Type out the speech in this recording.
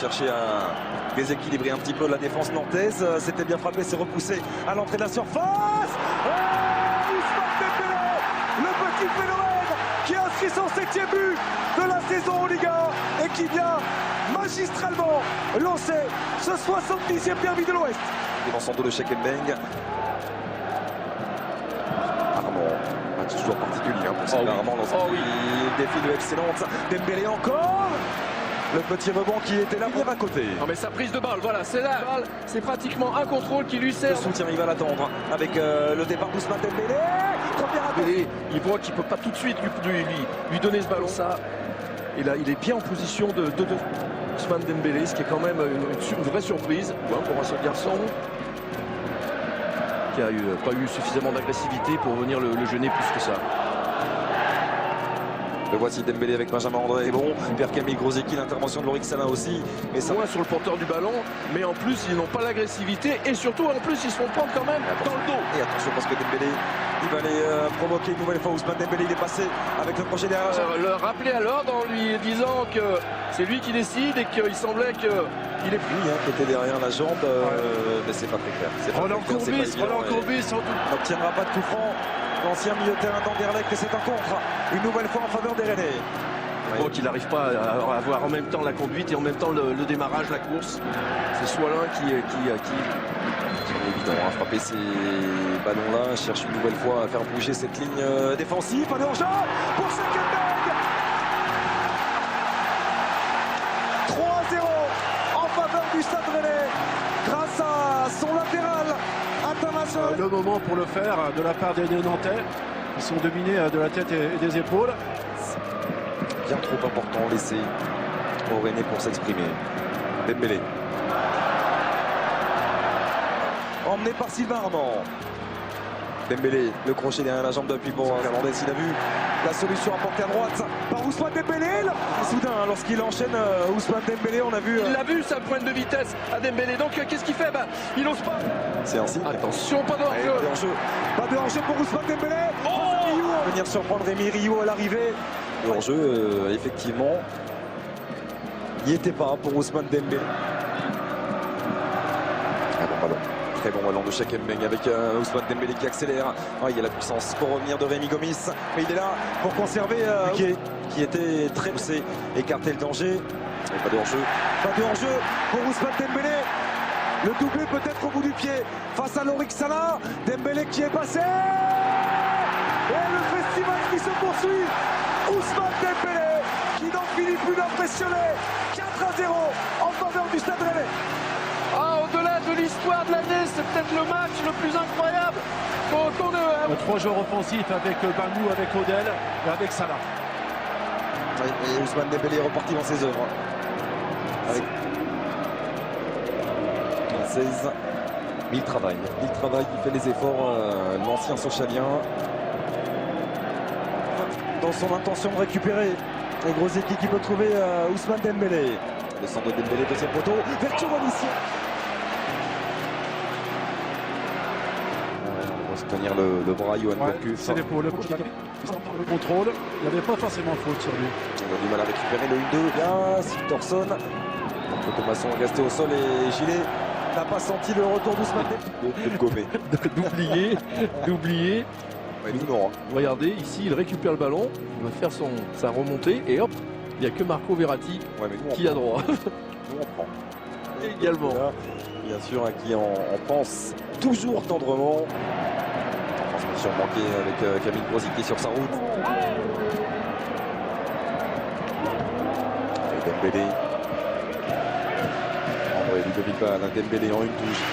chercher à déséquilibrer un petit peu la défense nantaise. C'était bien frappé, c'est repoussé à l'entrée de la surface. Ousmane Dembélé, le petit phénomène qui a inscrit son 7e but de la saison en Liga et qui vient magistralement lancer ce 70e derby de l'Ouest. Devant son dos de Chekembeng. Armand, match toujours particulier pour Sylvain Armand. Il défile de excellence. Dembélé encore. Le petit rebond qui était là à côté. Non mais sa prise de balle, voilà, c'est là. C'est pratiquement un contrôle qui lui sert. Le soutien, il va l'attendre avec le départ d'Ousmane Dembélé. Dembélé, il voit qu'il ne peut pas tout de suite lui donner ce ballon. Ça, il est bien en position de Ousmane Dembélé, ce qui est quand même une vraie surprise pour un seul garçon qui a pas eu suffisamment d'agressivité pour venir le gêner plus que ça. Le voici Dembélé avec Benjamin André. Bon, Pierre-Camille Grosicki, l'intervention de Lorik Salin aussi. Mais ça moins sur le porteur du ballon, mais en plus ils n'ont pas l'agressivité et surtout en plus ils se font prendre quand même dans le dos. Et attention parce que Dembélé, il va aller provoquer une nouvelle fois Ousmane Dembélé. Il est passé avec le crochet derrière. Le rappeler à l'ordre en lui disant que c'est lui qui décide et qu'il semblait qu'il est plus. Lui qui était derrière la jambe, mais c'est pas très clair. Roland Courbis sans doute n'obtiendra pas de coup franc. L'ancien milieu de terrain d'Anderlecht, et c'est un contre une nouvelle fois en faveur des Rennais. Bon, qu'il n'arrive pas à avoir en même temps la conduite et en même temps le démarrage, la course. C'est Soilin qui est évident à frapper ces ballons-là, cherche une nouvelle fois à faire bouger cette ligne défensive. Pas de hors-jeu pour Chekembeng. 3-0 en faveur du Stade Rennais grâce à son latéral international. Le moment pour le faire de la part des Nantais. Ils sont dominés de la tête et des épaules. Bien trop important laissé au Rennais pour s'exprimer. Dembélé. Emmené par Sylvain Armand. Dembélé, le crochet derrière la jambe d'appui pour Fernandez. Il a vu la solution apportée à droite par Ousmane Dembélé. Soudain, lorsqu'il enchaîne Ousmane Dembélé, on a vu... Il l'a vu, sa pointe de vitesse à Dembélé. Donc qu'est-ce qu'il fait? Il n'ose pas. C'est ainsi. Attention, pas de hors-jeu. Pas de hors-jeu pour Ousmane Dembélé. Venir surprendre Rémi Rio à l'arrivée. Le hors-jeu, effectivement, n'y était pas pour Ousmane Dembélé. Ah bon ballon. Très bon ballon de Chekembeng avec Ousmane Dembélé qui accélère. Il y a la puissance pour revenir de Rémi Gomis. Mais il est là pour conserver qui était très poussé, écarter le danger. Et pas de hors-jeu. Pas de hors-jeu pour Ousmane Dembélé. Le doublé peut-être au bout du pied face à Lorik Salin. Dembélé qui est passé. Et le festival qui se poursuit. Ousmane Dembélé qui n'en finit plus d'impressionner. 4-0 en faveur du Stade Rennais. Au-delà de l'histoire de l'année, c'est peut-être le match le plus incroyable qu'on ait. 3 joueurs offensifs avec Bangou, avec Odell et avec Salah. Et Ousmane Dembélé est reparti dans ses œuvres. Avec 16. Il travaille, il fait les efforts, l'ancien Sochalien. Dans son intention de récupérer. Et Grosicki qui peut trouver Ousmane Dembélé. Le centre de Dembélé, deuxième poteau. Vertueux ici. On va se tenir le bras, Johan Gourcuff. C'est l'épaule. Le contrôle, il n'y avait pas forcément faute sur lui. On a du mal à récupérer le 1-2. Bien, Sigtorsson. Donc Thomasson est resté au sol et Gilet n'a pas senti le retour d'Ousmane Dembélé. D'oublier. Non. Regardez, ici, il récupère le ballon, il va faire sa remontée et hop, il n'y a que Marco Verratti qui a droit. Nous on prend. Également. Là, bien sûr, à qui on pense toujours tendrement. Transmission manquée avec Camille Grosicki sur sa route. Et Dembélé. André Ludovic Ball, Dembélé en une touche.